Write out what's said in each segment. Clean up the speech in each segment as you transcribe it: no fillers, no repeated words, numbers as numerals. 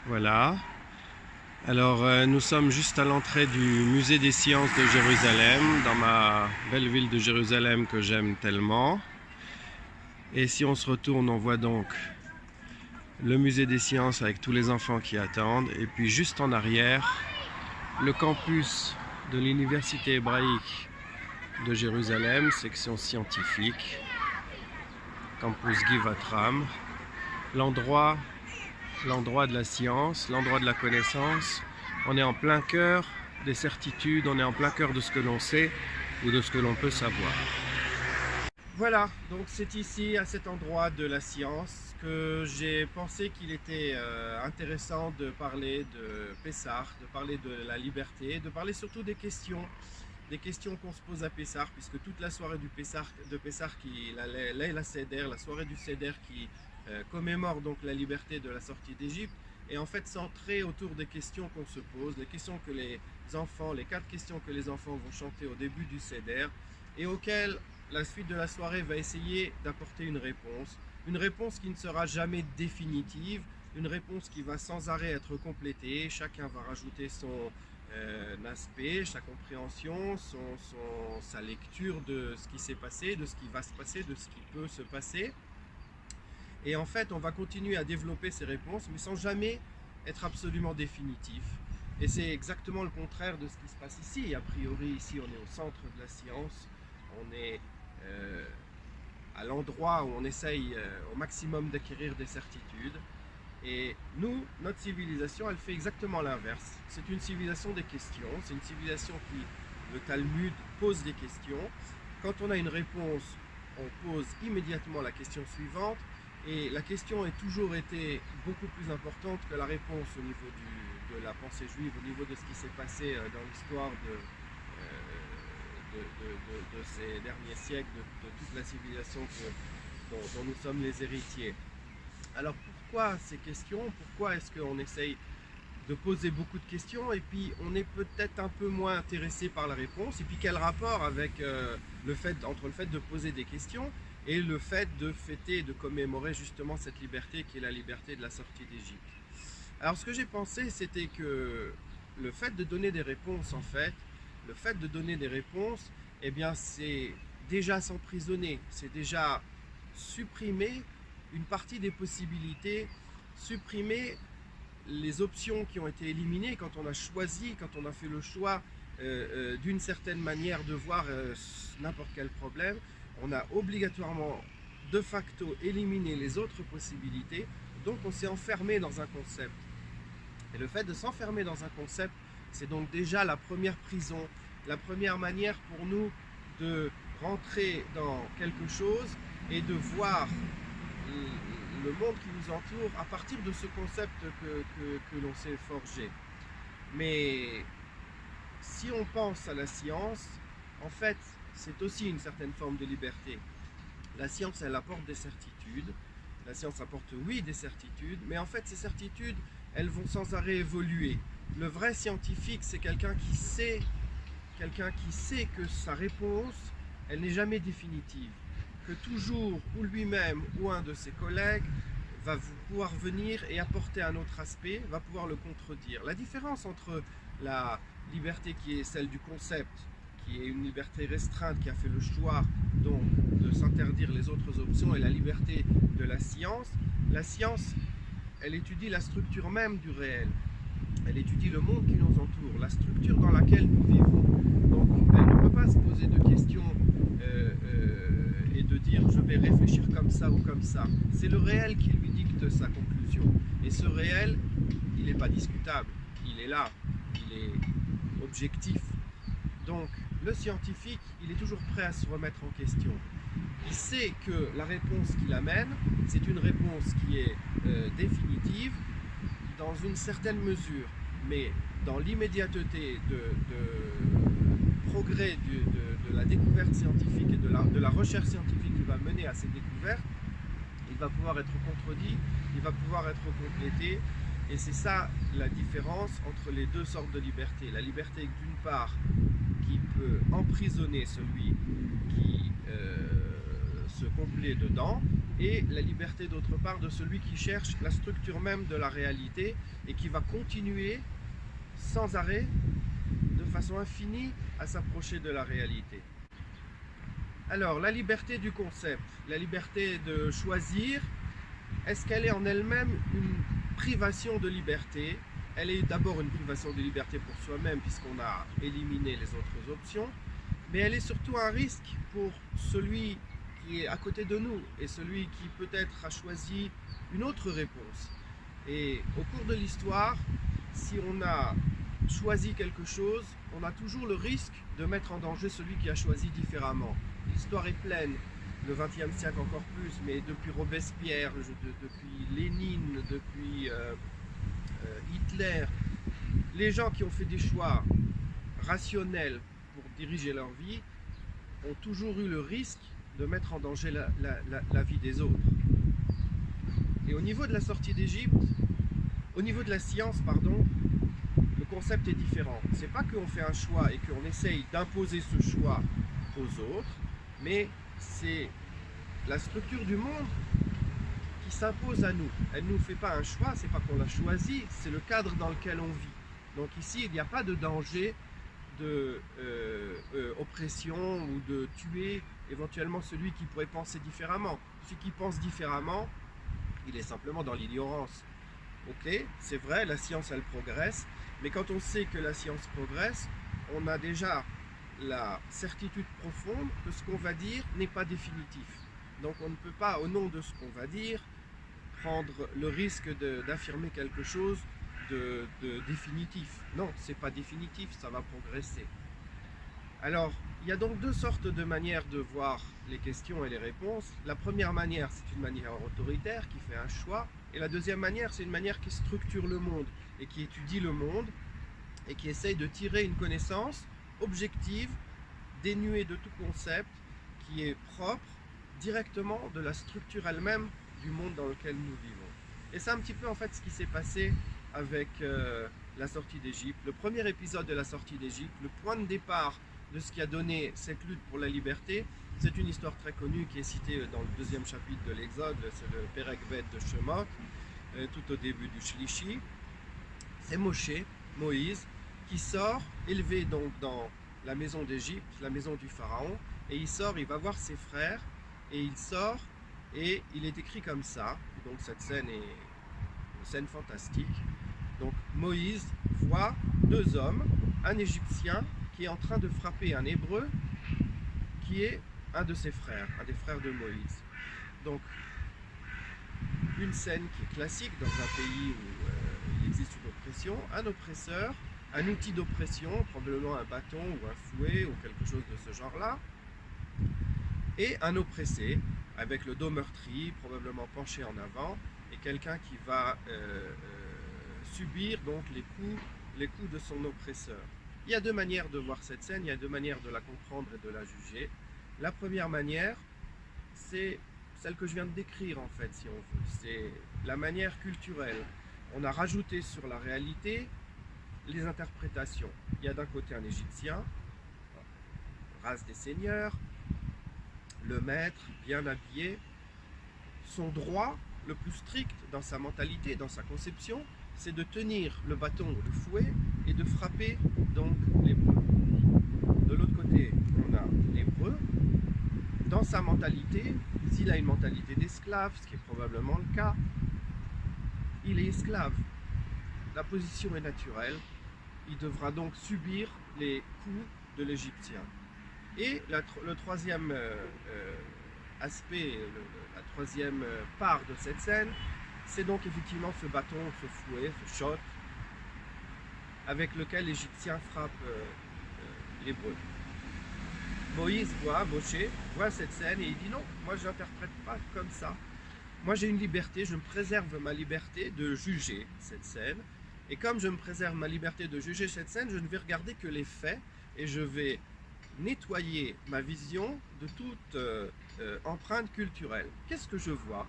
Voilà. Alors nous sommes juste à l'entrée du musée des sciences de Jérusalem, dans ma belle ville de Jérusalem que j'aime tellement. Et si on se retourne, on voit donc le musée des sciences avec tous les enfants qui attendent. Et puis juste en arrière, le campus de l'université hébraïque de Jérusalem, section scientifique, campus Givatram, l'endroit de la science, l'endroit de la connaissance. On est en plein cœur des certitudes, on est en plein cœur de ce que l'on sait ou de ce que l'on peut savoir. Voilà, donc c'est ici, à cet endroit de la science, que j'ai pensé qu'il était intéressant de parler de Pessah, de parler de la liberté, de parler surtout des questions qu'on se pose à Pessah, puisque toute la soirée de Pessah, la Seder, la soirée du Seder qui commémore donc la liberté de la sortie d'Égypte, est en fait centrée autour des questions qu'on se pose, les questions que les enfants, les 4 questions que les enfants vont chanter au début du Seder, et auxquelles la suite de la soirée va essayer d'apporter une réponse qui ne sera jamais définitive, une réponse qui va sans arrêt être complétée. Chacun va rajouter son aspect, sa compréhension, sa lecture de ce qui s'est passé, de ce qui va se passer, de ce qui peut se passer. Et en fait, on va continuer à développer ces réponses, mais sans jamais être absolument définitif. Et c'est exactement le contraire de ce qui se passe ici. A priori, ici, on est au centre de la science, on est à l'endroit où on essaye au maximum d'acquérir des certitudes. Et nous, notre civilisation, elle fait exactement l'inverse. C'est une civilisation des questions, c'est une civilisation qui, le Talmud, pose des questions. Quand on a une réponse, on pose immédiatement la question suivante, et la question a toujours été beaucoup plus importante que la réponse au niveau de la pensée juive, au niveau de ce qui s'est passé dans l'histoire de ces derniers siècles, de toute la civilisation dont nous sommes les héritiers. Alors pourquoi ces questions? Pourquoi est-ce qu'on essaye de poser beaucoup de questions et puis on est peut-être un peu moins intéressé par la réponse? Et puis quel rapport avec entre le fait de poser des questions et le fait de fêter, de commémorer justement cette liberté qui est la liberté de la sortie d'Égypte? Alors ce que j'ai pensé, c'était que le fait de donner des réponses, eh bien c'est déjà s'emprisonner, c'est déjà supprimer une partie des possibilités, supprimer les options qui ont été éliminées quand on a choisi, quand on a fait le choix d'une certaine manière de voir n'importe quel problème. On a obligatoirement, de facto, éliminé les autres possibilités, donc on s'est enfermé dans un concept. Et le fait de s'enfermer dans un concept, c'est donc déjà la première prison, la première manière pour nous de rentrer dans quelque chose et de voir le monde qui nous entoure à partir de ce concept que l'on s'est forgé. Mais si on pense à la science, en fait, c'est aussi une certaine forme de liberté. La science, elle apporte des certitudes. La science apporte, oui, des certitudes, mais en fait, ces certitudes, elles vont sans arrêt évoluer. Le vrai scientifique, c'est quelqu'un qui sait que sa réponse, elle n'est jamais définitive. Que toujours, ou lui-même, ou un de ses collègues, va pouvoir venir et apporter un autre aspect, va pouvoir le contredire. La différence entre la liberté qui est celle du concept, qui est une liberté restreinte, qui a fait le choix donc de s'interdire les autres options, et la liberté de la science, elle étudie la structure même du réel. Elle étudie le monde qui nous entoure, la structure dans laquelle nous vivons. Donc elle ne peut pas se poser de questions et de dire je vais réfléchir comme ça ou comme ça. C'est le réel qui lui dicte sa conclusion. Et ce réel, il n'est pas discutable, il est là, il est objectif. Donc le scientifique, il est toujours prêt à se remettre en question. Il sait que la réponse qu'il amène, c'est une réponse qui est définitive dans une certaine mesure, mais dans l'immédiateté de progrès de la découverte scientifique et de la recherche scientifique qui va mener à ces découvertes, il va pouvoir être contredit, il va pouvoir être complété, et c'est ça la différence entre les deux sortes de liberté. La liberté d'une part qui peut emprisonner celui qui se complaît dedans, et la liberté d'autre part de celui qui cherche la structure même de la réalité et qui va continuer sans arrêt, de façon infinie, à s'approcher de la réalité. Alors, la liberté du concept, la liberté de choisir, est-ce qu'elle est en elle-même une privation de liberté? Elle est d'abord une privation de liberté pour soi-même puisqu'on a éliminé les autres options, mais elle est surtout un risque pour celui qui est à côté de nous et celui qui peut-être a choisi une autre réponse. Et au cours de l'histoire, si on a choisi quelque chose, on a toujours le risque de mettre en danger celui qui a choisi différemment. L'histoire est pleine, le XXe siècle encore plus, mais depuis Robespierre, depuis Lénine, depuis Hitler, les gens qui ont fait des choix rationnels pour diriger leur vie ont toujours eu le risque de mettre en danger la vie des autres. Et au niveau de la sortie d'Égypte, au niveau de la science, pardon, le concept est différent. C'est pas qu'on fait un choix et qu'on essaye d'imposer ce choix aux autres, mais c'est la structure du monde qui s'impose à nous. Elle ne nous fait pas un choix, c'est pas qu'on l'a choisi, c'est le cadre dans lequel on vit. Donc ici, il n'y a pas de danger de oppression ou de tuer éventuellement celui qui pourrait penser différemment. Celui qui pense différemment, il est simplement dans l'ignorance. Ok, c'est vrai, la science elle progresse, mais quand on sait que la science progresse, on a déjà la certitude profonde que ce qu'on va dire n'est pas définitif. Donc on ne peut pas, au nom de ce qu'on va dire, prendre le risque d'affirmer quelque chose de définitif. Non, c'est pas définitif, ça va progresser. Alors, il y a donc deux sortes de manières de voir les questions et les réponses. La première manière, c'est une manière autoritaire qui fait un choix, et la deuxième manière, c'est une manière qui structure le monde et qui étudie le monde et qui essaye de tirer une connaissance objective, dénuée de tout concept, qui est propre directement de la structure elle-même du monde dans lequel nous vivons. Et c'est un petit peu en fait ce qui s'est passé avec la sortie d'Égypte. Le premier épisode de la sortie d'Égypte, le point de départ de ce qui a donné cette lutte pour la liberté, c'est une histoire très connue qui est citée dans le deuxième chapitre de l'Exode, c'est le Perek Bet de Shemot, tout au début du Shlishi. C'est Moïse, qui sort, élevé donc dans la maison d'Égypte, la maison du Pharaon, et il sort, il va voir ses frères, et il sort, et il est écrit comme ça, donc cette scène est une scène fantastique. Donc Moïse voit deux hommes, un Égyptien qui est en train de frapper un Hébreu, qui est un de ses frères, un des frères de Moïse. Donc une scène qui est classique dans un pays où il existe une oppression, un oppresseur, un outil d'oppression, probablement un bâton ou un fouet ou quelque chose de ce genre-là, et un oppressé, avec le dos meurtri, probablement penché en avant, et quelqu'un qui va subir donc les coups de son oppresseur. Il y a deux manières de voir cette scène, il y a deux manières de la comprendre et de la juger. La première manière, c'est celle que je viens de décrire en fait, si on veut. C'est la manière culturelle. On a rajouté sur la réalité les interprétations. Il y a d'un côté un Égyptien, race des seigneurs, le maître, bien habillé. Son droit le plus strict dans sa mentalité, dans sa conception, c'est de tenir le bâton ou le fouet et de frapper donc l'hébreu. De l'autre côté, on a l'hébreu. Dans sa mentalité, s'il a une mentalité d'esclave, ce qui est probablement le cas, il est esclave. La position est naturelle. Il devra donc subir les coups de l'Égyptien. Et le troisième aspect, la troisième part de cette scène, c'est donc effectivement ce bâton, ce fouet, ce shot, avec lequel l'Égyptien frappe l'hébreu. Moïse Moshe voit cette scène et il dit non, moi je n'interprète pas comme ça. Moi j'ai une liberté, je me préserve ma liberté de juger cette scène. Et comme je me préserve ma liberté de juger cette scène, je ne vais regarder que les faits et je vais nettoyer ma vision de toute empreinte culturelle. Qu'est-ce que je vois?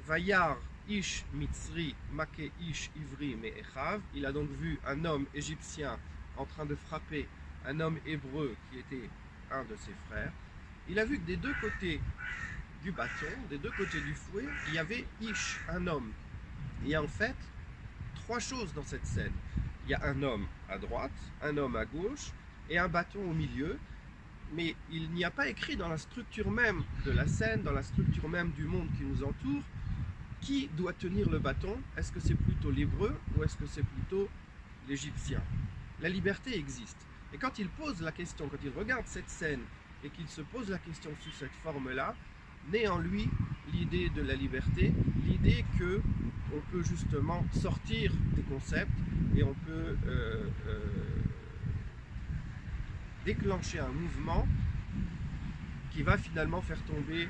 Vayar ish mitzri make ish ivri me'echav. Il a donc vu un homme égyptien en train de frapper un homme hébreu qui était un de ses frères. Il a vu que des deux côtés du bâton, des deux côtés du fouet, il y avait Ish, un homme. Il y a en fait trois choses dans cette scène. Il y a un homme à droite, un homme à gauche et un bâton au milieu. Mais il n'y a pas écrit dans la structure même de la scène, dans la structure même du monde qui nous entoure, qui doit tenir le bâton. Est-ce que c'est plutôt l'hébreu ou est-ce que c'est plutôt l'égyptien? La liberté existe. Et quand il pose la question, quand il regarde cette scène et qu'il se pose la question sous cette forme-là, naît en lui l'idée de la liberté, l'idée que on peut justement sortir des concepts et on peut déclencher un mouvement qui va finalement faire tomber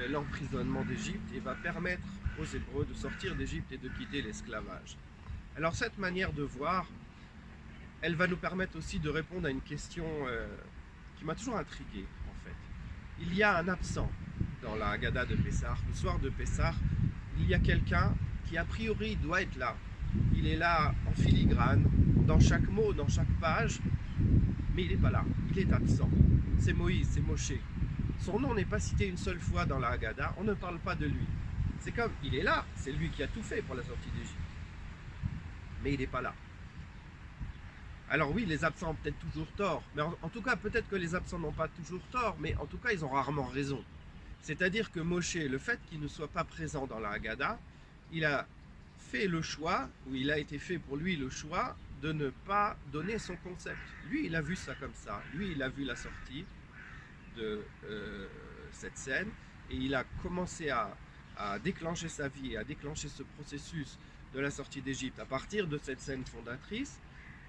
l'emprisonnement d'Égypte et va permettre aux Hébreux de sortir d'Égypte et de quitter l'esclavage. Alors cette manière de voir, elle va nous permettre aussi de répondre à une question qui m'a toujours intrigué en fait. Il y a un absent dans la Haggadah de Pessah. Le soir de Pessah, il y a quelqu'un qui a priori doit être là. Il est là en filigrane, dans chaque mot, dans chaque page, mais il n'est pas là, il est absent. C'est Moïse, c'est Moshe. Son nom n'est pas cité une seule fois dans la Haggadah, on ne parle pas de lui. C'est comme, il est là, c'est lui qui a tout fait pour la sortie d'Égypte. Mais il n'est pas là. Alors oui, les absents ont peut-être toujours tort, mais en tout cas, peut-être que les absents n'ont pas toujours tort, mais en tout cas, ils ont rarement raison. C'est-à-dire que Moshe, le fait qu'il ne soit pas présent dans la Haggadah, il a fait le choix, ou il a été fait pour lui le choix, de ne pas donner son concept. Lui, il a vu ça comme ça. Lui, il a vu la sortie de cette scène, et il a commencé à déclencher sa vie, et à déclencher ce processus de la sortie d'Égypte à partir de cette scène fondatrice.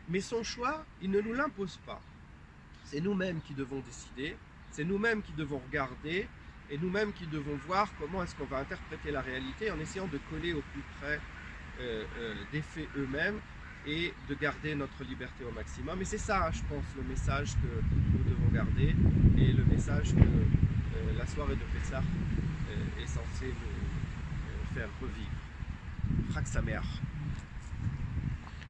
Mais son choix, il ne nous l'impose pas. C'est nous-mêmes qui devons décider, c'est nous-mêmes qui devons regarder, et nous-mêmes qui devons voir comment est-ce qu'on va interpréter la réalité en essayant de coller au plus près des faits eux-mêmes et de garder notre liberté au maximum. Et c'est ça, je pense, le message que nous devons garder et le message que la soirée de Pessah est censée nous faire revivre. Chag Sameach.